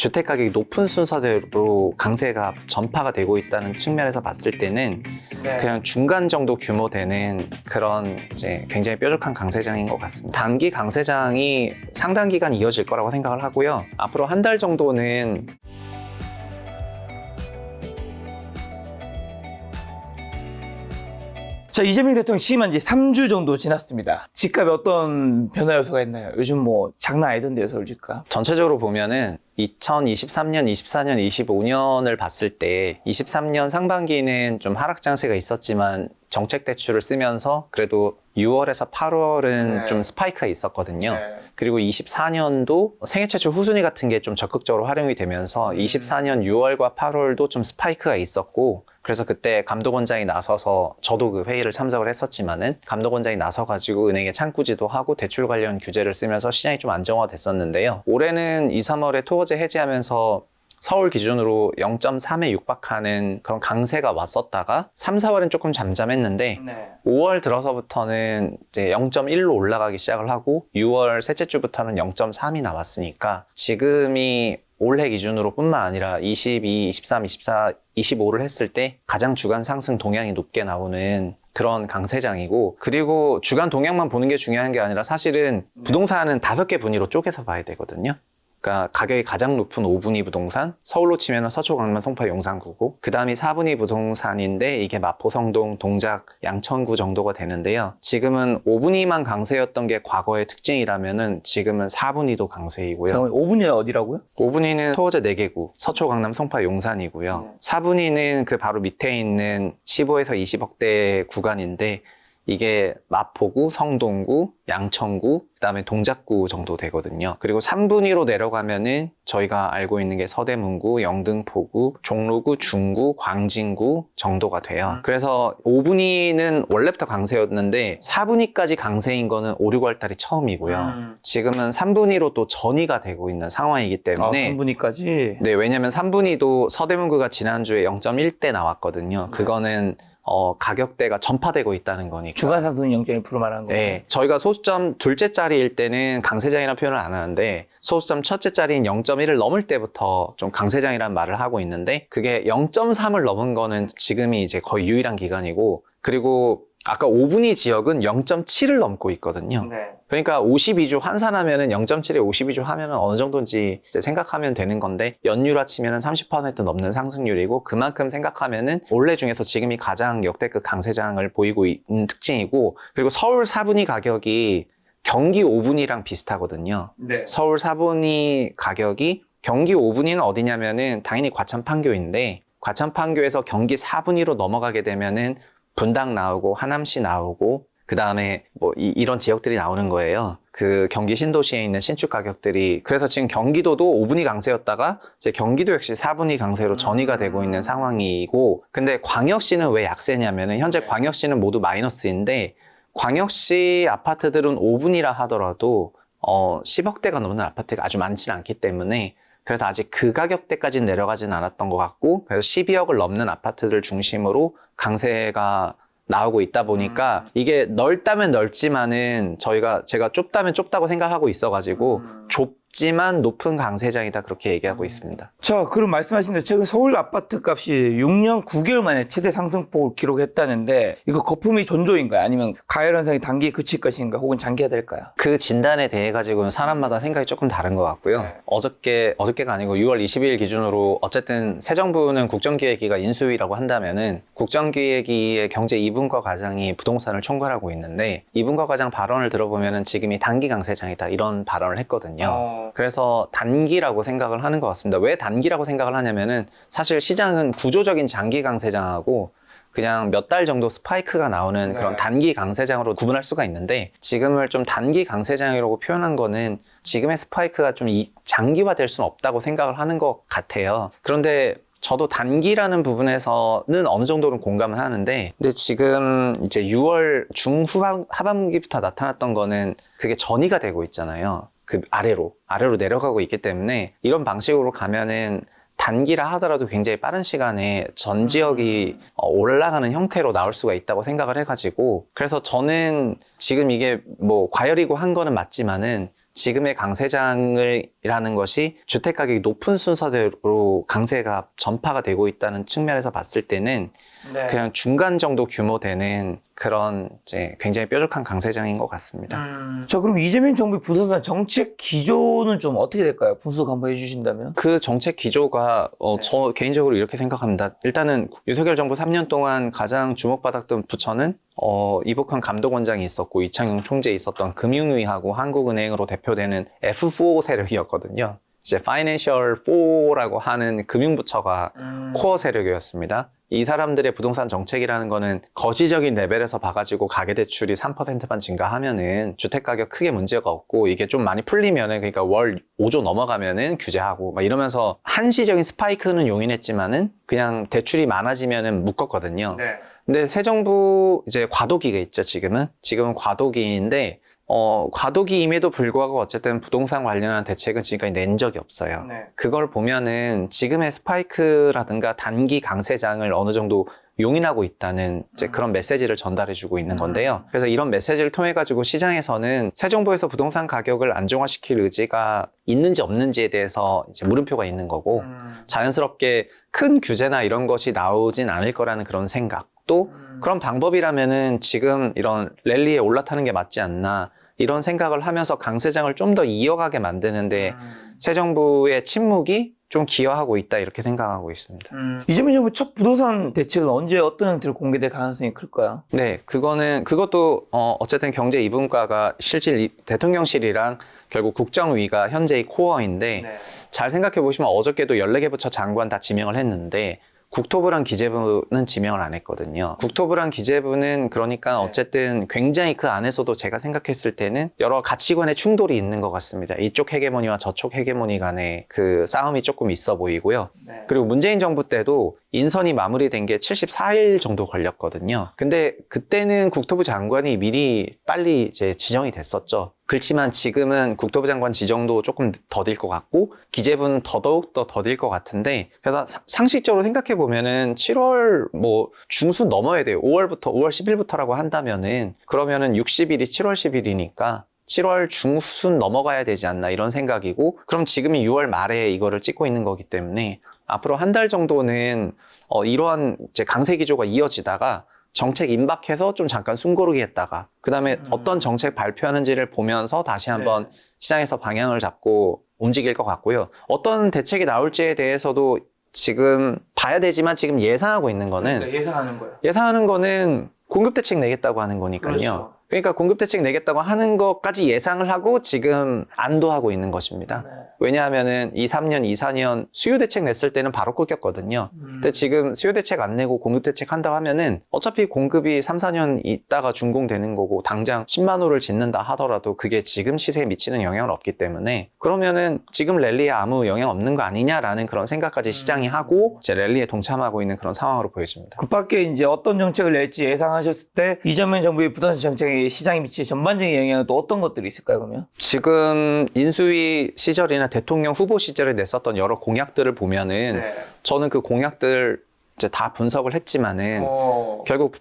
주택 가격이 높은 순서대로 강세가 전파가 되고 있다는 측면에서 봤을 때는 그냥 중간 정도 규모 되는 그런 이제 굉장히 뾰족한 강세장인 것 같습니다. 단기 강세장이 상당 기간 이어질 거라고 생각을 하고요. 앞으로 한 달 정도는 자, 이재명 대통령 취임한 지 3주 정도 지났습니다. 집값에 어떤 변화 요소가 있나요? 요즘 뭐 장난 아니던데요, 서울 집값. 전체적으로 보면은 2023년, 24년, 25년을 봤을 때 23년 상반기는 좀 하락 장세가 있었지만 정책 대출을 쓰면서 그래도 6월에서 8월은 좀 스파이크가 있었거든요. 그리고 24년도 생애 최초 후순위 같은 게 좀 적극적으로 활용이 되면서 24년 6월과 8월도 좀 스파이크가 있었고, 그래서 그때 감독원장이 나서서, 저도 그 회의를 참석을 했었지만은 감독원장이 나서가지고 은행에 창구지도 하고 대출 관련 규제를 쓰면서 시장이 좀 안정화됐었는데요. 올해는 2, 3월에 토어제 해제하면서 서울 기준으로 0.3에 육박하는 그런 강세가 왔었다가 3, 4월은 조금 잠잠했는데 5월 들어서부터는 이제 0.1로 올라가기 시작을 하고 6월 셋째 주부터는 0.3이 나왔으니까 지금이 올해 기준으로 뿐만 아니라 22, 23, 24, 25를 했을 때 가장 주간 상승 동향이 높게 나오는 그런 강세장이고, 그리고 주간 동향만 보는 게 중요한 게 아니라 사실은 부동산은 5개 분위로 쪼개서 봐야 되거든요. 그러니까 가격이 가장 높은 5분위 부동산, 서울로 치면 서초, 강남, 송파, 용산구고, 그 다음이 4분위 부동산인데 이게 마포, 성동, 동작, 양천구 정도가 되는데요. 지금은 5분위만 강세였던 게 과거의 특징이라면은 지금은 4분위도 강세이고요. 잠깐만, 5분이 어디라고요? 5분위는 토어제 4개구, 서초, 강남, 송파, 용산이고요. 4분위는 그 바로 밑에 있는 15에서 20억대 구간인데 이게 마포구, 성동구, 양천구, 그다음에 동작구 정도 되거든요. 그리고 3분위로 내려가면은 저희가 알고 있는 게 서대문구, 영등포구, 종로구, 중구, 광진구 정도가 돼요. 그래서 5분위는 원래부터 강세였는데 4분위까지 강세인 거는 5, 6월 달이 처음이고요. 지금은 3분위로 또 전이가 되고 있는 상황이기 때문에 3분위까지? 네, 왜냐면 3분위도 서대문구가 지난주에 0.1대 나왔거든요. 그거는 가격대가 전파되고 있다는 거니까. 주간 상승 0.1% 말하는 거예요? 네. 저희가 소수점 둘째 자리일 때는 강세장이라는 표현을 안 하는데 소수점 첫째 자리인 0.1을 넘을 때부터 좀 강세장이라는 말을 하고 있는데 그게 0.3을 넘은 거는 지금이 이제 거의 유일한 기간이고, 그리고 아까 5분위 지역은 0.7을 넘고 있거든요. 그러니까 52주 환산하면은 0.7에 52주 하면은 어느 정도인지 이제 생각하면 되는 건데 연율화 치면은 30% 넘는 상승률이고, 그만큼 생각하면은 올해 중에서 지금이 가장 역대급 강세장을 보이고 있는 특징이고, 그리고 서울 4분위 가격이 경기 5분위랑 비슷하거든요. 서울 4분위 가격이 경기 5분위는 어디냐면은 당연히 과천 판교인데 과천 판교에서 경기 4분위로 넘어가게 되면은 분당 나오고 하남시 나오고 그 다음에 뭐 이런 지역들이 나오는 거예요. 그 경기 신도시에 있는 신축 가격들이. 그래서 지금 경기도도 5분위 강세였다가 이제 경기도 역시 4분위 강세로 전이가 되고 있는 상황이고, 근데 광역시는 왜 약세냐면은 현재 광역시는 모두 마이너스인데 광역시 아파트들은 5분위라 하더라도 10억대가 넘는 아파트가 아주 많지는 않기 때문에 그래서 아직 그 가격대까지는 내려가지는 않았던 것 같고, 그래서 12억을 넘는 아파트들 중심으로 강세가 나오고 있다 보니까 이게 넓다면 넓지만은 제가 좁다면 좁다고 생각하고 있어가지고 좁지만 높은 강세장이다 그렇게 얘기하고 있습니다. 자, 그럼 말씀하신 대로 최근 서울 아파트 값이 6년 9개월 만에 최대 상승폭을 기록했다는데 이거 거품이 전조인가요? 아니면 가열 현상이 단기에 그칠 것인가? 혹은 장기화될까요? 그 진단에 대해 가지고는 사람마다 생각이 조금 다른 것 같고요. 어저께가 아니고 6월 20일 기준으로 어쨌든 새 정부는 국정기획위가 인수위라고 한다면은 국정기획위의 경제 2분과 과장이 부동산을 총괄하고 있는데 2분과 과장 발언을 들어보면은 지금이 단기 강세장이다 이런 발언을 했거든요. 그래서 단기라고 생각을 하는 것 같습니다. 왜 단기라고 생각을 하냐면은 사실 시장은 구조적인 장기 강세장하고 그냥 몇 달 정도 스파이크가 나오는 그런 단기 강세장으로 구분할 수가 있는데, 지금을 좀 단기 강세장이라고 표현한 거는 지금의 스파이크가 좀 장기화될 수는 없다고 생각을 하는 것 같아요. 그런데 저도 단기라는 부분에서는 어느 정도는 공감을 하는데, 근데 지금 이제 6월 하반기부터 나타났던 거는 그게 전이가 되고 있잖아요. 그 아래로 내려가고 있기 때문에 이런 방식으로 가면은 단기라 하더라도 굉장히 빠른 시간에 전 지역이 올라가는 형태로 나올 수가 있다고 생각을 해가지고, 그래서 저는 지금 이게 뭐 과열이고 한 거는 맞지만은 지금의 강세장이라는 것이 주택 가격이 높은 순서대로 강세가 전파가 되고 있다는 측면에서 봤을 때는 네. 그냥 중간 정도 규모 되는 그런 이제 굉장히 뾰족한 강세장인 것 같습니다. 자, 그럼 이재명 정부의 부동산 정책 기조는 좀 어떻게 될까요? 분석 한번 해주신다면? 그 정책 기조가 네. 저 개인적으로 이렇게 생각합니다. 일단은 윤석열 정부 3년 동안 가장 주목받았던 부처는 이복환 감독원장이 있었고 이창용 총재 있었던 금융위하고 한국은행으로 대표되는 F4 세력이었거든요. 이제 Financial 4라고 하는 금융부처가 코어 세력이었습니다. 이 사람들의 부동산 정책이라는 거는 거시적인 레벨에서 봐가지고 가계대출이 3%만 증가하면은 주택가격 크게 문제가 없고 이게 좀 많이 풀리면은 그러니까 월 5조 넘어가면은 규제하고 막 이러면서 한시적인 스파이크는 용인했지만은 그냥 대출이 많아지면은 묶었거든요. 네. 근데 새 정부 이제 과도기가 있죠, 지금은 과도기인데 과도기임에도 불구하고 어쨌든 부동산 관련한 대책은 지금까지 낸 적이 없어요. 네. 그걸 보면은 지금의 스파이크라든가 단기 강세장을 어느 정도 용인하고 있다는 이제 그런 메시지를 전달해주고 있는 건데요. 그래서 이런 메시지를 통해 가지고 시장에서는 새 정부에서 부동산 가격을 안정화시킬 의지가 있는지 없는지에 대해서 이제 물음표가 있는 거고 자연스럽게 큰 규제나 이런 것이 나오진 않을 거라는 그런 생각. 또 그런 방법이라면은 지금 이런 랠리에 올라타는 게 맞지 않나 이런 생각을 하면서 강세장을 좀 더 이어가게 만드는데 새 정부의 침묵이 좀 기여하고 있다 이렇게 생각하고 있습니다. 이재명 정부 첫 부동산 대책은 언제 어떤 형태로 공개될 가능성이 클까요? 네, 그것도 어쨌든 경제 2분과가 실질 대통령실이랑 결국 국정위가 현재의 코어인데 잘 생각해 보시면 어저께도 14개 부처 장관 다 지명을 했는데 국토부랑 기재부는 지명을 안 했거든요. 국토부랑 기재부는 그러니까 어쨌든 굉장히 그 안에서도 제가 생각했을 때는 여러 가치관의 충돌이 있는 것 같습니다. 이쪽 헤게모니와 저쪽 헤게모니 간의 그 싸움이 조금 있어 보이고요. 그리고 문재인 정부 때도 인선이 마무리된 게 74일 정도 걸렸거든요. 근데 그때는 국토부 장관이 미리 빨리 이제 지정이 됐었죠. 그렇지만 지금은 국토부 장관 지정도 조금 더딜 것 같고 기재부는 더더욱 더 더딜 것 같은데 그래서 상식적으로 생각해 보면은 7월 뭐 중순 넘어야 돼요. 5월 10일부터라고 한다면은 그러면은 60일이 7월 10일이니까 7월 중순 넘어가야 되지 않나 이런 생각이고 그럼 지금이 6월 말에 이거를 찍고 있는 거기 때문에 앞으로 한 달 정도는 이러한 이제 강세 기조가 이어지다가 정책 임박해서 좀 잠깐 숨고르기 했다가 그 다음에 어떤 정책 발표하는지를 보면서 다시 한번 시장에서 방향을 잡고 움직일 것 같고요. 어떤 대책이 나올지에 대해서도 지금 봐야 되지만 지금 예상하고 있는 거는 예상하는 거예요. 예상하는 거는 공급대책 내겠다고 하는 거니까요. 그렇죠. 그러니까 공급대책 내겠다고 하는 것까지 예상을 하고 지금 안도하고 있는 것입니다. 왜냐하면은 3년, 4년 수요대책 냈을 때는 바로 꺾였거든요. 근데 지금 수요대책 안 내고 공급대책 한다고 하면은 어차피 공급이 3, 4년 있다가 준공되는 거고 당장 10만 호를 짓는다 하더라도 그게 지금 시세에 미치는 영향은 없기 때문에 그러면은 지금 랠리에 아무 영향 없는 거 아니냐라는 그런 생각까지 시장이 하고 이제 랠리에 동참하고 있는 그런 상황으로 보여집니다. 그 밖에 이제 어떤 정책을 낼지 예상하셨을 때 이재명 정부의 부동산 정책이 시장에 미칠 전반적인 영향은 또 어떤 것들이 있을까요, 그러면? 지금 인수위 시절이나 대통령 후보 시절에 냈었던 여러 공약들을 보면은 저는 그 공약들 이제 다 분석을 했지만은 결국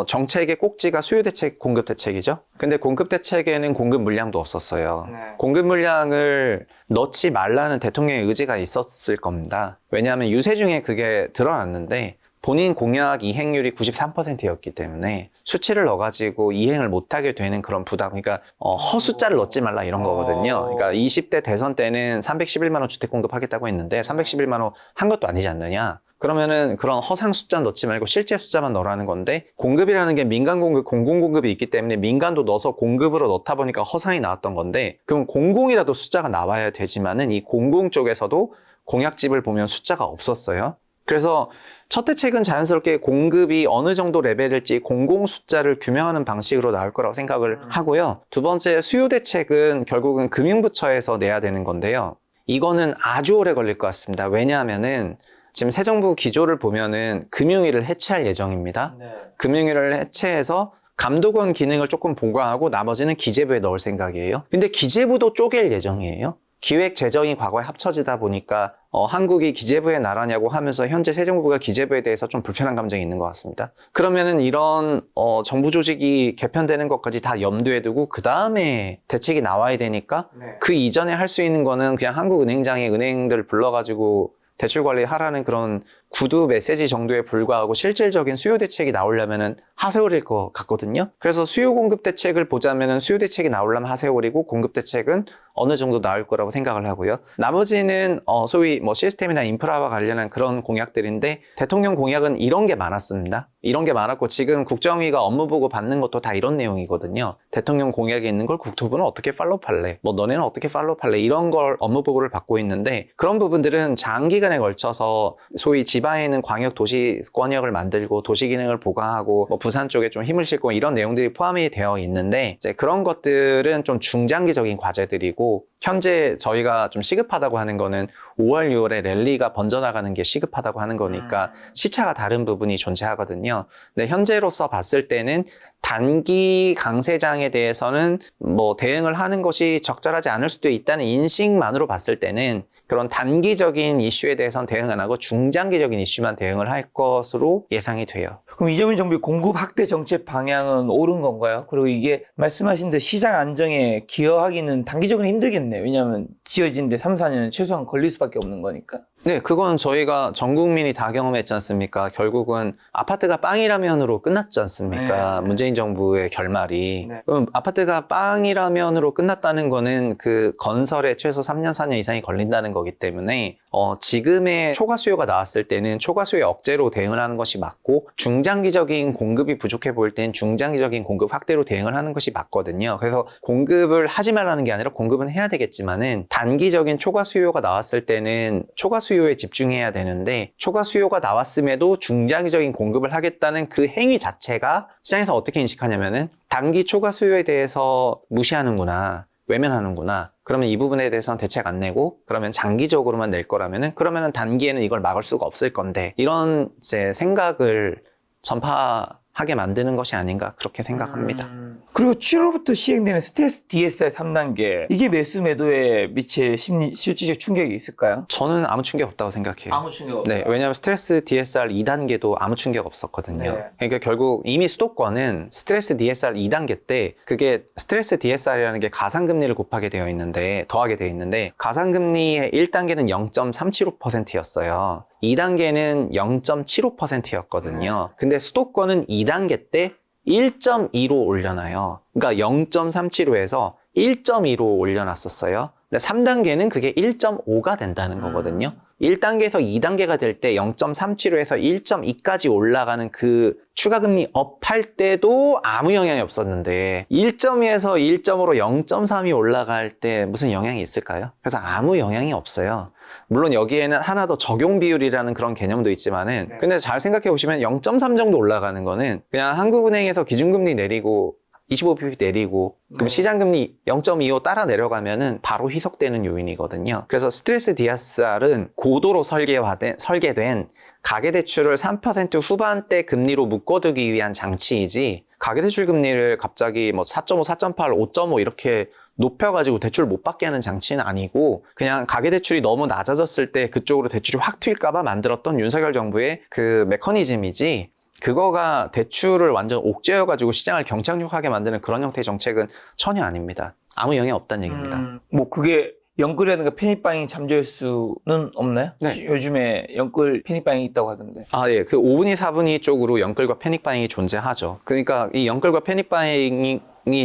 정책의 꼭지가 수요 대책, 공급 대책이죠. 근데 공급 대책에는 공급 물량도 없었어요. 공급 물량을 넣지 말라는 대통령의 의지가 있었을 겁니다. 왜냐하면 유세 중에 그게 드러났는데 본인 공약 이행률이 93%였기 때문에 수치를 넣어가지고 이행을 못하게 되는 그런 부담, 그러니까 허숫자를 넣지 말라 이런 거거든요. 그러니까 20대 대선 때는 311만 원 주택 공급하겠다고 했는데 311만 원 한 것도 아니지 않느냐. 그러면은 그런 허상 숫자 넣지 말고 실제 숫자만 넣으라는 건데 공급이라는 게 민간 공급, 공공 공급이 있기 때문에 민간도 넣어서 공급으로 넣다 보니까 허상이 나왔던 건데 그럼 공공이라도 숫자가 나와야 되지만은 이 공공 쪽에서도 공약집을 보면 숫자가 없었어요. 그래서 첫 대책은 자연스럽게 공급이 어느 정도 레벨일지 공공 숫자를 규명하는 방식으로 나올 거라고 생각을 하고요. 두 번째 수요 대책은 결국은 금융부처에서 내야 되는 건데요. 이거는 아주 오래 걸릴 것 같습니다. 왜냐하면은 지금 새 정부 기조를 보면은 금융위를 해체할 예정입니다. 금융위를 해체해서 감독원 기능을 조금 보강하고 나머지는 기재부에 넣을 생각이에요. 근데 기재부도 쪼갤 예정이에요. 기획 재정이 과거에 합쳐지다 보니까 한국이 기재부의 나라냐고 하면서 현재 새 정부가 기재부에 대해서 좀 불편한 감정이 있는 것 같습니다. 그러면은 이런 정부 조직이 개편되는 것까지 다 염두에 두고 그 다음에 대책이 나와야 되니까 그 이전에 할 수 있는 거는 그냥 한국은행장의 은행들 불러가지고 대출 관리하라는 그런 구두 메시지 정도에 불과하고 실질적인 수요 대책이 나오려면은 하세월일 것 같거든요. 그래서 수요 공급 대책을 보자면은 수요 대책이 나오려면 하세월이고 공급 대책은 어느 정도 나올 거라고 생각을 하고요. 나머지는 소위 뭐 시스템이나 인프라와 관련한 그런 공약들인데 대통령 공약은 이런 게 많았습니다. 이런 게 많았고 지금 국정위가 업무 보고 받는 것도 다 이런 내용이거든요. 대통령 공약에 있는 걸 국토부는 어떻게 팔로우할래? 뭐 너네는 어떻게 팔로우할래? 이런 걸 업무 보고를 받고 있는데 그런 부분들은 장기간에 걸쳐서 소위 지방에는 광역 도시권역을 만들고 도시 기능을 보강하고 뭐 부산 쪽에 좀 힘을 싣고 이런 내용들이 포함이 되어 있는데 이제 그런 것들은 좀 중장기적인 과제들이고 현재 저희가 좀 시급하다고 하는 거는 5월, 6월에 랠리가 번져나가는 게 시급하다고 하는 거니까 시차가 다른 부분이 존재하거든요. 근데 현재로서 봤을 때는 단기 강세장에 대해서는 뭐 대응을 하는 것이 적절하지 않을 수도 있다는 인식만으로 봤을 때는 그런 단기적인 이슈에 대해서는 대응 안 하고 중장기적인 이슈만 대응을 할 것으로 예상이 돼요. 그럼 이재명 정부의 공급 확대 정책 방향은 옳은 건가요? 그리고 이게 말씀하신 대로 시장 안정에 기여하기는 단기적으로 힘들겠네요. 왜냐하면 지어지는데 3, 4년 최소한 걸릴 수밖에 없는 거니까. 네, 그건 저희가 전 국민이 다 경험했지 않습니까? 결국은 아파트가 빵이라면으로 끝났지 않습니까? 네. 문재인 정부의 결말이. 네. 그럼 아파트가 빵이라면으로 끝났다는 거는 그 건설에 최소 3년, 4년 이상이 걸린다는 거기 때문에 지금의 초과 수요가 나왔을 때는 초과 수요 억제로 대응을 하는 것이 맞고 중장기적인 공급이 부족해 보일 때는 중장기적인 공급 확대로 대응을 하는 것이 맞거든요. 그래서 공급을 하지 말라는 게 아니라 공급은 해야 되겠지만은 단기적인 초과 수요가 나왔을 때는 초과 수요에 집중해야 되는데 초과 수요가 나왔음에도 중장기적인 공급을 하겠다는 그 행위 자체가 시장에서 어떻게 인식하냐면은 단기 초과 수요에 대해서 무시하는구나. 외면하는구나. 그러면 이 부분에 대해서는 대책 안 내고 그러면 장기적으로만 낼 거라면은 그러면은 단기에는 이걸 막을 수가 없을 건데 이런 이제 생각을 전파하게 만드는 것이 아닌가 그렇게 생각합니다. 그리고 7월부터 시행되는 스트레스 DSR 3단계 이게 매수 매도에 미칠 실질적 충격이 있을까요? 저는 아무 충격 없다고 생각해요. 아무 충격 없다. 네, 왜냐하면 스트레스 DSR 2단계도 아무 충격 없었거든요. 네. 그러니까 결국 이미 수도권은 스트레스 DSR 2단계 때 그게 스트레스 DSR이라는 게 가상금리를 곱하게 되어 있는데 더하게 되어 있는데 가상금리의 1단계는 0.375%였어요. 2단계는 0.75%였거든요. 근데 수도권은 2단계 때 1.2로 올려놔요. 그러니까 0.375에서 1.2로 올려놨었어요. 근데 3단계는 그게 1.5가 된다는 거거든요. 1단계에서 2단계가 될 때 0.375에서 1.2까지 올라가는 그 추가금리 업 할 때도 아무 영향이 없었는데 1.2에서 1.5로 0.3이 올라갈 때 무슨 영향이 있을까요? 그래서 아무 영향이 없어요. 물론 여기에는 하나 더 적용 비율이라는 그런 개념도 있지만은 근데 잘 생각해 보시면 0.3 정도 올라가는 거는 그냥 한국은행에서 기준금리 내리고 25bp 내리고 그럼 시장금리 0.25 따라 내려가면은 바로 희석되는 요인이거든요. 그래서 스트레스 DSR은 고도로 설계된 가계대출을 3% 후반대 금리로 묶어두기 위한 장치이지 가계대출 금리를 갑자기 뭐 4.5, 4.8, 5.5 이렇게 높여가지고 대출 못 받게 하는 장치는 아니고 그냥 가계대출이 너무 낮아졌을 때 그쪽으로 대출이 확 튈까봐 만들었던 윤석열 정부의 그 메커니즘이지 그거가 대출을 완전 옥죄어가지고 시장을 경착륙하게 만드는 그런 형태의 정책은 전혀 아닙니다. 아무 영향이 없다는 얘기입니다. 뭐 그게 영끌이라든가 페니바잉 잠재울 수는 없나요? 네. 요즘에 영끌 페니바잉이 있다고 하던데. 아, 예. 그 5분위, 4분위 쪽으로 영끌과 패닉바잉이 존재하죠. 그러니까 이 영끌과 패닉바잉이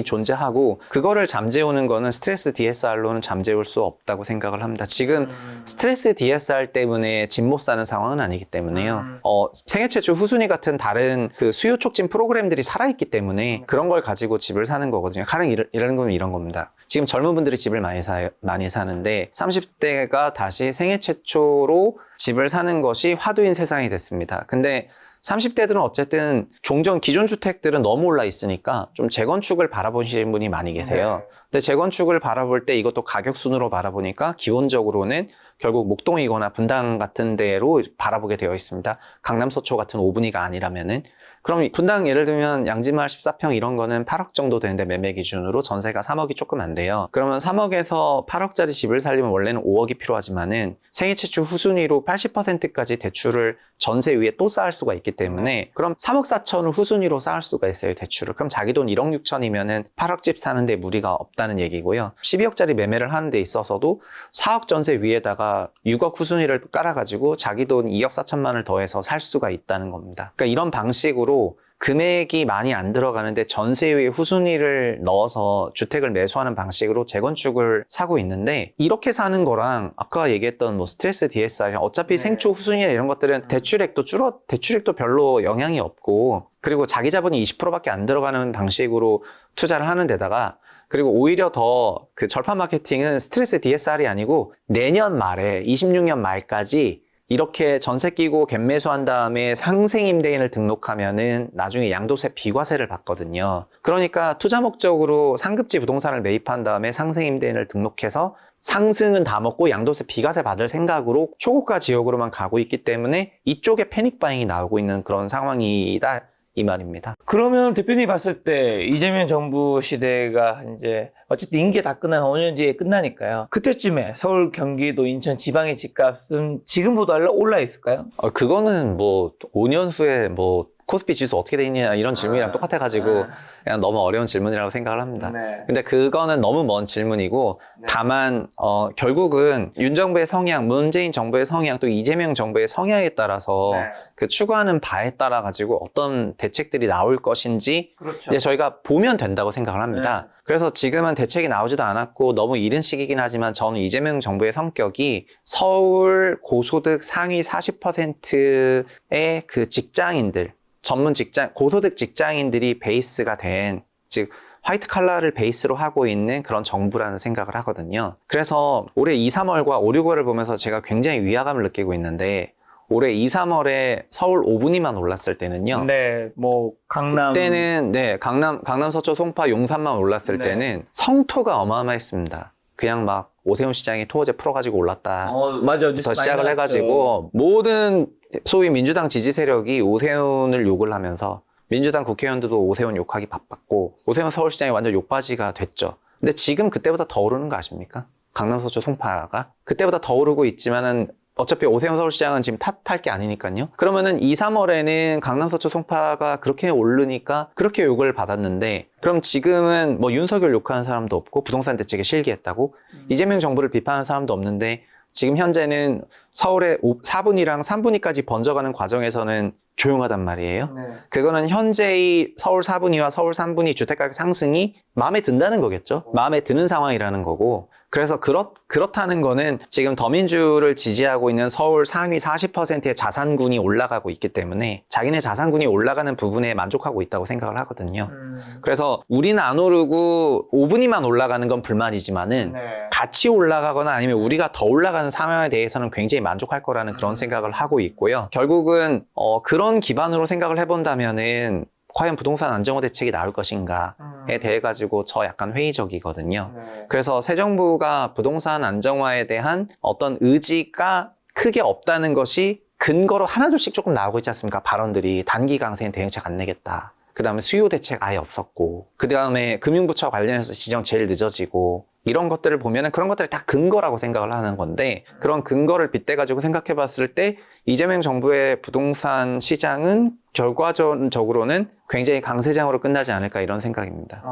존재하고 그거를 잠재우는 거는 스트레스 DSR로는 잠재울 수 없다고 생각을 합니다. 지금 스트레스 DSR 때문에 집 못 사는 상황은 아니기 때문에요. 생애 최초 후순위 같은 다른 그 수요 촉진 프로그램들이 살아있기 때문에 그런 걸 가지고 집을 사는 거거든요. 가령 이런 건 이런 겁니다. 지금 젊은 분들이 집을 많이 사는데 30대가 다시 생애 최초로 집을 사는 것이 화두인 세상이 됐습니다. 근데 30대들은 어쨌든 종전 기존 주택들은 너무 올라 있으니까 좀 재건축을 바라보시는 분이 많이 계세요. 근데 재건축을 바라볼 때 이것도 가격 순으로 바라보니까 기본적으로는 결국 목동이거나 분당 같은 데로 바라보게 되어 있습니다. 강남 서초 같은 5분위가 아니라면은. 그럼 분당 예를 들면 양지마을 14평 이런 거는 8억 정도 되는데 매매 기준으로 전세가 3억이 조금 안 돼요. 그러면 3억에서 8억짜리 집을 살려면 원래는 5억이 필요하지만은 생애 최초 후순위로 80%까지 대출을 전세 위에 또 쌓을 수가 있기 때문에 그럼 3억 4천을 후순위로 쌓을 수가 있어요, 대출을. 그럼 자기 돈 1억 6천이면은 8억 집 사는데 무리가 없다는 얘기고요. 12억짜리 매매를 하는 데 있어서도 4억 전세 위에다가 6억 후순위를 깔아가지고 자기 돈 2억 4천만을 더해서 살 수가 있다는 겁니다. 그러니까 이런 방식으로 금액이 많이 안 들어가는데 전세 위에 후순위를 넣어서 주택을 매수하는 방식으로 재건축을 사고 있는데 이렇게 사는 거랑 아까 얘기했던 뭐 스트레스 DSR 어차피 생초 후순위나 이런 것들은 대출액도 별로 영향이 없고 그리고 자기 자본이 20%밖에 안 들어가는 방식으로 투자를 하는 데다가 그리고 오히려 더 그 절판 마케팅은 스트레스 DSR이 아니고 내년 말에 26년 말까지 이렇게 전세 끼고 갭 매수한 다음에 상생 임대인을 등록하면은 나중에 양도세 비과세를 받거든요. 그러니까 투자 목적으로 상급지 부동산을 매입한 다음에 상생 임대인을 등록해서 상승은 다 먹고 양도세 비과세 받을 생각으로 초고가 지역으로만 가고 있기 때문에 이쪽에 패닉 바잉이 나오고 있는 그런 상황이다. 이 말입니다. 그러면 대표님이 봤을 때 이재명 정부 시대가 이제 어쨌든 임기가 다 끝난 5년 뒤에 끝나니까요. 그때쯤에 서울, 경기도, 인천 지방의 집값은 지금보다 올라 있을까요? 그거는 뭐 5년 후에 뭐 코스피 지수 어떻게 돼 있냐 이런 질문이랑 똑같아가지고 그냥 너무 어려운 질문이라고 생각을 합니다. 네. 근데 그거는 너무 먼 질문이고 네. 다만 결국은 윤 정부의 성향, 문재인 정부의 성향 또 이재명 정부의 성향에 따라서 네. 그 추구하는 바에 따라 가지고 어떤 대책들이 나올 것인지 그렇죠. 이제 저희가 보면 된다고 생각을 합니다. 그래서 지금은 대책이 나오지도 않았고 너무 이른 시기긴 하지만 저는 이재명 정부의 성격이 서울 고소득 상위 40%의 그 직장인들 고소득 직장인들이 베이스가 된, 즉, 화이트 칼라를 베이스로 하고 있는 그런 정부라는 생각을 하거든요. 그래서 올해 2, 3월과 5, 6월을 보면서 제가 굉장히 위화감을 느끼고 있는데, 올해 2, 3월에 서울 5분위만 올랐을 때는요. 네, 뭐, 강남. 그때는, 네, 강남 서초, 송파, 용산만 올랐을 네. 때는 성토가 어마어마했습니다. 그냥 막 오세훈 시장이 토어제 풀어가지고 올랐다. 맞아. 부터 시작을 해가지고 모든 소위 민주당 지지 세력이 오세훈을 욕을 하면서 민주당 국회의원들도 오세훈 욕하기 바빴고 오세훈 서울시장이 완전 욕바지가 됐죠. 근데 지금 그때보다 더 오르는 거 아십니까? 강남 서초 송파가 그때보다 더 오르고 있지만은 어차피 오세훈 서울시장은 지금 탓할 게 아니니까요. 그러면은 2, 3월에는 강남 서초 송파가 그렇게 오르니까 그렇게 욕을 받았는데 그럼 지금은 뭐 윤석열 욕하는 사람도 없고 부동산 대책에 실기했다고 이재명 정부를 비판하는 사람도 없는데 지금 현재는 서울의 4분위랑 3분위까지 번져가는 과정에서는 조용하단 말이에요. 네. 그거는 현재의 서울 4분위와 서울 3분위 주택가격 상승이 마음에 든다는 거겠죠. 마음에 드는 상황이라는 거고. 그래서 그렇다는 거는 지금 더민주를 지지하고 있는 서울 상위 40%의 자산군이 올라가고 있기 때문에 자기네 자산군이 올라가는 부분에 만족하고 있다고 생각을 하거든요. 그래서 우리는 안 오르고 5분위만 올라가는 건 불만이지만은 네. 같이 올라가거나 아니면 우리가 더 올라가는 상황에 대해서는 굉장히 만족할 거라는 그런 생각을 하고 있고요. 결국은 그런 기반으로 생각을 해본다면은 과연 부동산 안정화 대책이 나올 것인가에 대해 가지고 저 약간 회의적이거든요. 네. 그래서 새 정부가 부동산 안정화에 대한 어떤 의지가 크게 없다는 것이 근거로 하나둘씩 조금 나오고 있지 않습니까? 발언들이 단기 강세는 대응책 안 내겠다. 그 다음에 수요 대책 아예 없었고, 그 다음에 금융부처 관련해서 지정 제일 늦어지고, 이런 것들을 보면은 그런 것들이 다 근거라고 생각을 하는 건데, 그런 근거를 빗대가지고 생각해 봤을 때, 이재명 정부의 부동산 시장은 결과적으로는 굉장히 강세장으로 끝나지 않을까 이런 생각입니다.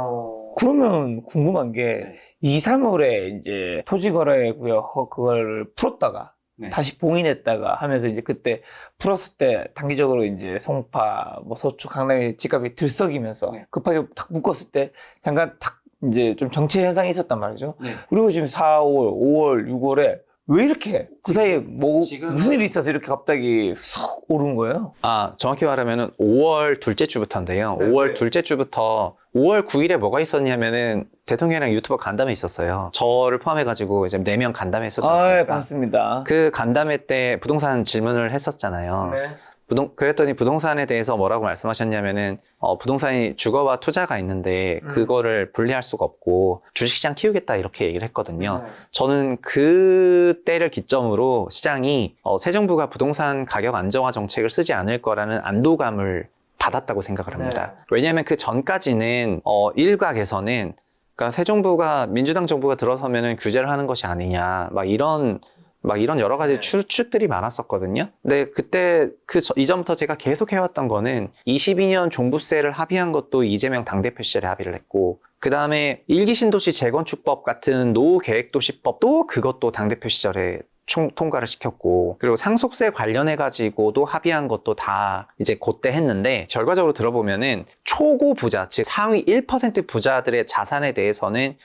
그러면 궁금한 게 2, 3월에 이제 토지거래구역 그걸 풀었다가 네. 다시 봉인했다가 하면서 이제 그때 풀었을 때 단기적으로 이제 송파, 뭐 서초, 강남의 집값이 들썩이면서 네. 급하게 탁 묶었을 때 잠깐 탁 이제 좀 정체 현상이 있었단 말이죠. 네. 그리고 지금 4월, 5월, 6월에 왜 이렇게 그 사이에 뭐 지금은- 무슨 일이 있어서 이렇게 갑자기 쑥 오른 거예요? 정확히 말하면은 5월 둘째 주부터인데요. 네, 5월 네. 둘째 주부터 5월 9일에 뭐가 있었냐면은 대통령이랑 유튜버 간담회 있었어요. 저를 포함해가지고 이제 4명 간담회 했었지 아, 않습니까? 맞습니다. 그 간담회 때 부동산 질문을 했었잖아요. 네. 그랬더니 부동산에 대해서 뭐라고 말씀하셨냐면은, 부동산이 주거와 투자가 있는데, 그거를 분리할 수가 없고, 주식시장 키우겠다, 이렇게 얘기를 했거든요. 저는 그때를 기점으로 시장이, 새 정부가 부동산 가격 안정화 정책을 쓰지 않을 거라는 안도감을 받았다고 생각을 합니다. 왜냐하면 그 전까지는, 일각에서는, 그러니까 새 정부가, 민주당 정부가 들어서면은 규제를 하는 것이 아니냐, 막 이런 여러 가지 추측들이 많았었거든요. 근데 그때 이전부터 제가 계속 해왔던 거는 22년 종부세를 합의한 것도 이재명 당대표 시절에 합의를 했고, 그 다음에 일기 신도시 재건축법 같은 노후 계획도시법도 그것도 당대표 시절에 통과를 시켰고, 그리고 상속세 관련해가지고도 합의한 것도 다 이제 그때 했는데, 결과적으로 들어보면은 초고 부자, 즉 상위 1% 부자들의 자산에 대해서는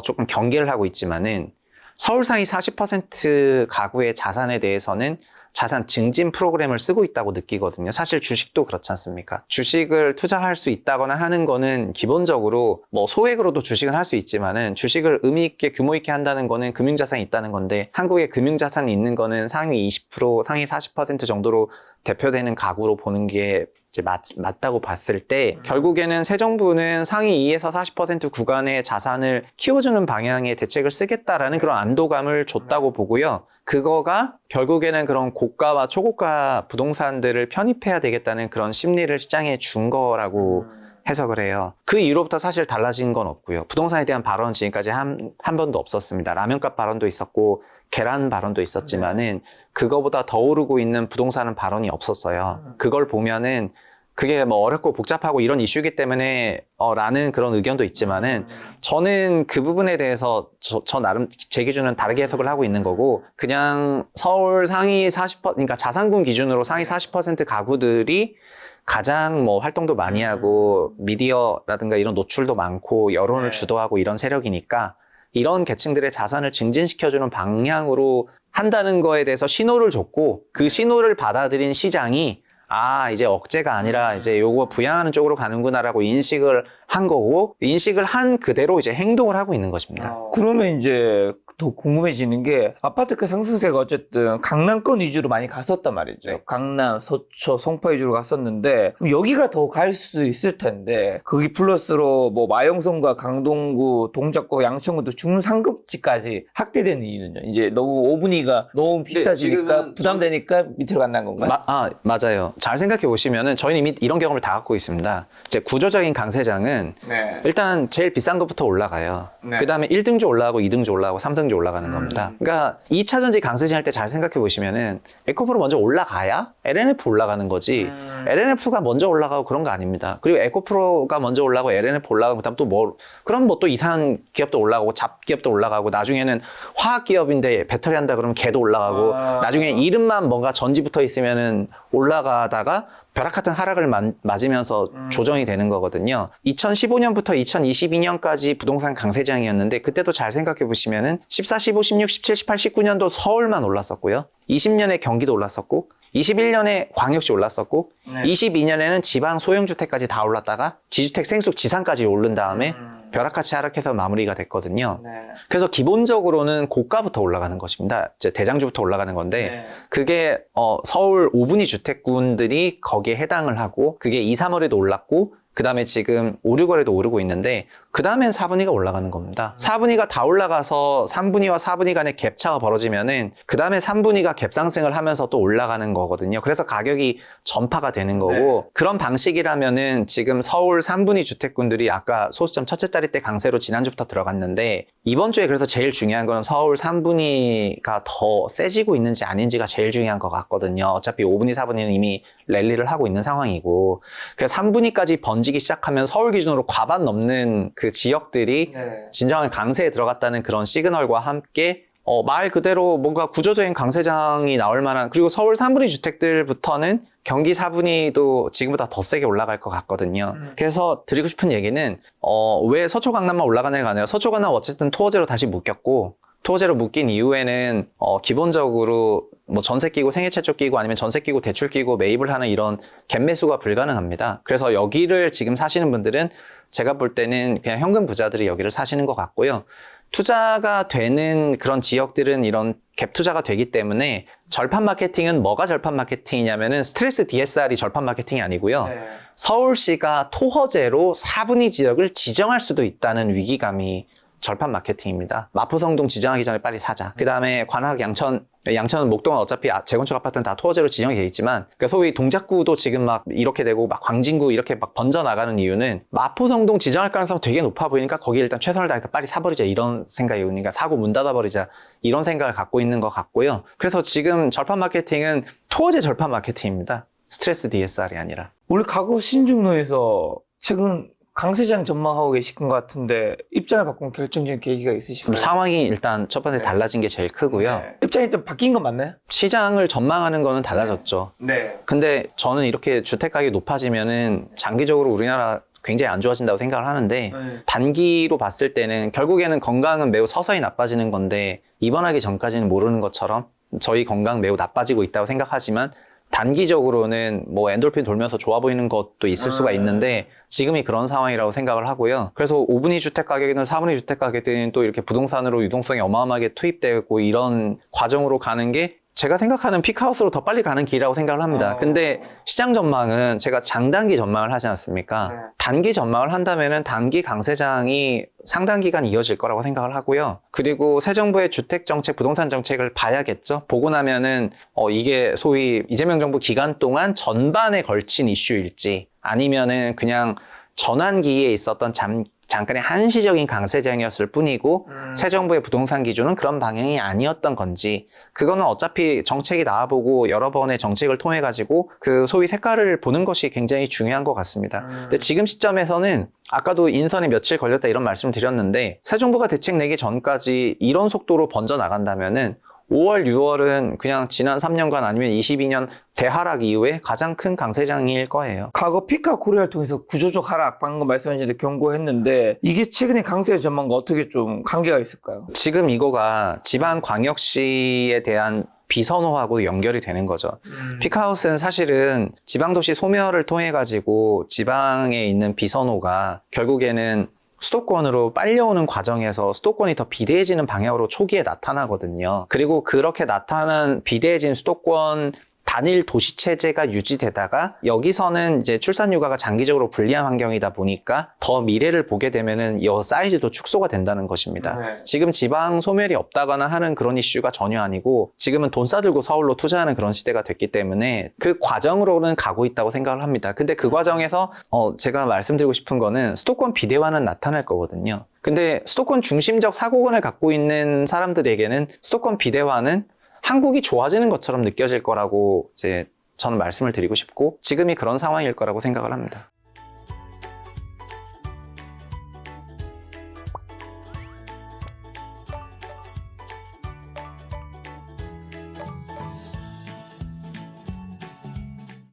조금 경계를 하고 있지만은, 서울 상위 40% 가구의 자산에 대해서는 자산 증진 프로그램을 쓰고 있다고 느끼거든요. 사실 주식도 그렇지 않습니까? 주식을 투자할 수 있다거나 하는 거는 기본적으로 뭐 소액으로도 주식은 할 수 있지만은, 주식을 의미 있게 규모 있게 한다는 거는 금융자산이 있다는 건데, 한국에 금융자산이 있는 거는 상위 20%, 상위 40% 정도로 대표되는 가구로 보는 게 이제 맞다고 봤을 때, 결국에는 새 정부는 상위 2에서 40% 구간의 자산을 키워주는 방향의 대책을 쓰겠다라는 그런 안도감을 줬다고 보고요. 그거가 결국에는 그런 고가와 초고가 부동산들을 편입해야 되겠다는 그런 심리를 시장에 준 거라고 해석을 해요. 그 이후로부터 사실 달라진 건 없고요. 부동산에 대한 발언은 지금까지 한 번도 없었습니다. 라면값 발언도 있었고, 계란 발언도 있었지만은, 그거보다 더 오르고 있는 부동산은 발언이 없었어요. 그걸 보면은 그게 뭐 어렵고 복잡하고 이런 이슈이기 때문에 라는 그런 의견도 있지만은, 저는 그 부분에 대해서 저 나름 제 기준은 다르게 해석을 하고 있는 거고, 그냥 서울 상위 40%, 그러니까 자산군 기준으로 상위 40% 가구들이 가장 뭐 활동도 많이 하고 미디어라든가 이런 노출도 많고 여론을 주도하고 이런 세력이니까, 이런 계층들의 자산을 증진시켜주는 방향으로 한다는 거에 대해서 신호를 줬고, 그 신호를 받아들인 시장이 이제 억제가 아니라 이제 요거 부양하는 쪽으로 가는구나라고 인식을 한 거고, 인식을 한 그대로 이제 행동을 하고 있는 것입니다. 그러면 이제 더 궁금해지는 게, 아파트가 상승세가 어쨌든 강남권 위주로 많이 갔었단 말이죠. 강남, 서초, 송파 위주로 갔었는데, 그럼 여기가 더 갈 수 있을 텐데, 거기 플러스로 뭐 마영성과 강동구, 동작구, 양천구도 중상급지까지 확대되는 이유는요? 이제 너무 오분위가 너무 비싸지니까 지금은 부담되니까 밑으로 간다는 건가요? 맞아요. 잘 생각해 보시면은 저희는 이미 이런 경험을 다 갖고 있습니다. 이제 구조적인 강세장은 일단 제일 비싼 것부터 올라가요. 그 다음에 1등주 올라가고 2등주 올라가고 3등주 올라가는 겁니다. 그러니까 2차 전지 강세장 할 때 잘 생각해 보시면은, 에코프로 먼저 올라가야 LNF 올라가는 거지, LNF가 먼저 올라가고 그런 거 아닙니다. 그리고 에코프로가 먼저 올라가고 LNF 올라가고, 그다음 그럼 뭐 또 이산 기업도 올라가고 잡기업도 올라가고, 나중에는 화학 기업인데 배터리 한다 그러면 걔도 올라가고, 나중에 이름만 뭔가 전지 붙어 있으면은 올라가다가 벼락 같은 하락을 맞으면서 조정이 되는 거거든요. 2015년부터 2022년까지 부동산 강세장이었는데, 그때도 잘 생각해 보시면은 14, 15, 16, 17, 18, 19년도 서울만 올랐었고요. 20년에 경기도 올랐었고, 21년에 광역시 올랐었고, 22년에는 지방 소형주택까지 다 올랐다가 지주택 생수 지상까지 오른 다음에 벼락같이 하락해서 마무리가 됐거든요. 그래서 기본적으로는 고가부터 올라가는 것입니다. 이제 대장주부터 올라가는 건데, 그게 서울 5분위 주택군들이 거기에 해당을 하고, 그게 2, 3월에도 올랐고, 그 다음에 지금 5, 6월에도 오르고 있는데, 그 다음엔 4분위가 올라가는 겁니다. 4분위가 다 올라가서 3분위와 4분위 간의 갭차가 벌어지면은, 그 다음에 3분위가 갭상승을 하면서 또 올라가는 거거든요. 그래서 가격이 전파가 되는 거고, 그런 방식이라면은 지금 서울 3분위 주택군들이 아까 소수점 첫째 자리 때 강세로 지난주부터 들어갔는데, 이번 주에 그래서 제일 중요한 건 서울 3분위가 더 세지고 있는지 아닌지가 제일 중요한 것 같거든요. 어차피 5분위, 4분위는 이미 랠리를 하고 있는 상황이고, 그래서 3분위까지 번지기 시작하면 서울 기준으로 과반 넘는 그 지역들이 진정한 강세에 들어갔다는 그런 시그널과 함께 말 그대로 뭔가 구조적인 강세장이 나올 만한, 그리고 서울 3분위 주택들부터는 경기 4분위도 지금보다 더 세게 올라갈 것 같거든요. 그래서 드리고 싶은 얘기는 왜 서초 강남만 올라가는가 아니라, 서초 강남 어쨌든 토어제로 다시 묶였고, 토어제로 묶인 이후에는 기본적으로 뭐 전세 끼고 생애최초 끼고 아니면 전세 끼고 대출 끼고 매입을 하는 이런 갭 매수가 불가능합니다. 그래서 여기를 지금 사시는 분들은 제가 볼 때는 그냥 현금 부자들이 여기를 사시는 것 같고요. 투자가 되는 그런 지역들은 이런 갭 투자가 되기 때문에 절판 마케팅은 뭐가 절판 마케팅이냐면은 스트레스 DSR이 절판 마케팅이 아니고요. 서울시가 토허제로 4분위 지역을 지정할 수도 있다는 위기감이 절판 마케팅입니다. 마포성동 지정하기 전에 빨리 사자. 그 다음에 관악, 양천은 목동은 어차피 재건축 아파트는 다 토어제로 지정이 돼 있지만, 그러니까 소위 동작구도 지금 막 이렇게 되고 막 광진구 이렇게 막 번져 나가는 이유는 마포성동 지정할 가능성 되게 높아 보이니까 거기 일단 최선을 다해서 빨리 사버리자 이런 생각이 그러니까 사고 문 닫아버리자 이런 생각을 갖고 있는 것 같고요. 그래서 지금 절판 마케팅은 토어제 절판 마케팅입니다. 스트레스 DSR이 아니라. 우리 과거 신중로에서 최근 강세장 전망하고 계신 것 같은데 입장을 바꾼 결정적인 계기가 있으신가요? 상황이 일단 첫 번째 달라진 게 제일 크고요. 입장이 좀 바뀐 건 맞나요? 시장을 전망하는 거는 달라졌죠. 네. 근데 저는 이렇게 주택 가격이 높아지면은 장기적으로 우리나라 굉장히 안 좋아진다고 생각을 하는데, 단기로 봤을 때는 결국에는 건강은 매우 서서히 나빠지는 건데 입원하기 전까지는 모르는 것처럼 저희 건강 매우 나빠지고 있다고 생각하지만 단기적으로는 뭐 엔돌핀 돌면서 좋아 보이는 것도 있을 수가 있는데 지금이 그런 상황이라고 생각을 하고요. 그래서 5분위 주택 가격이든 4분위 주택 가격이든 또 이렇게 부동산으로 유동성이 어마어마하게 투입되고 이런 과정으로 가는 게 제가 생각하는 피크하우스로 더 빨리 가는 길이라고 생각을 합니다. 근데 시장 전망은 제가 장단기 전망을 하지 않습니까? 단기 전망을 한다면은 단기 강세장이 상당 기간 이어질 거라고 생각을 하고요. 그리고 새 정부의 주택 정책, 부동산 정책을 봐야겠죠. 보고 나면은 이게 소위 이재명 정부 기간 동안 전반에 걸친 이슈일지 아니면은 그냥 전환기에 있었던 잠깐의 한시적인 강세장이었을 뿐이고 새 정부의 부동산 기조는 그런 방향이 아니었던 건지, 그거는 어차피 정책이 나와보고 여러 번의 정책을 통해 가지고 그 소위 색깔을 보는 것이 굉장히 중요한 것 같습니다. 근데 지금 시점에서는 아까도 인선이 며칠 걸렸다 이런 말씀 드렸는데 새 정부가 대책 내기 전까지 이런 속도로 번져 나간다면은 5월, 6월은 그냥 지난 3년간 아니면 22년 대하락 이후에 가장 큰 강세장일 거예요. 과거 피카 코리아를 통해서 구조적 하락, 방금 말씀하신 대로 경고했는데 이게 최근에 강세 전망과 어떻게 좀 관계가 있을까요? 지금 이거가 지방광역시에 대한 비선호하고 연결이 되는 거죠. 피크하우스는 사실은 지방도시 소멸을 통해 가지고 지방에 있는 비선호가 결국에는 수도권으로 빨려오는 과정에서 수도권이 더 비대해지는 방향으로 초기에 나타나거든요. 그리고 그렇게 나타난 비대해진 수도권 단일 도시 체제가 유지되다가 여기서는 이제 출산 육아가 장기적으로 불리한 환경이다 보니까 더 미래를 보게 되면은 이 사이즈도 축소가 된다는 것입니다. 지금 지방 소멸이 없다거나 하는 그런 이슈가 전혀 아니고 지금은 돈 싸들고 서울로 투자하는 그런 시대가 됐기 때문에 그 과정으로는 가고 있다고 생각을 합니다. 근데 그 과정에서 제가 말씀드리고 싶은 거는 수도권 비대화는 나타날 거거든요. 근데 수도권 중심적 사고관을 갖고 있는 사람들에게는 수도권 비대화는 한국이 좋아지는 것처럼 느껴질 거라고 이제 저는 말씀을 드리고 싶고 지금이 그런 상황일 거라고 생각을 합니다.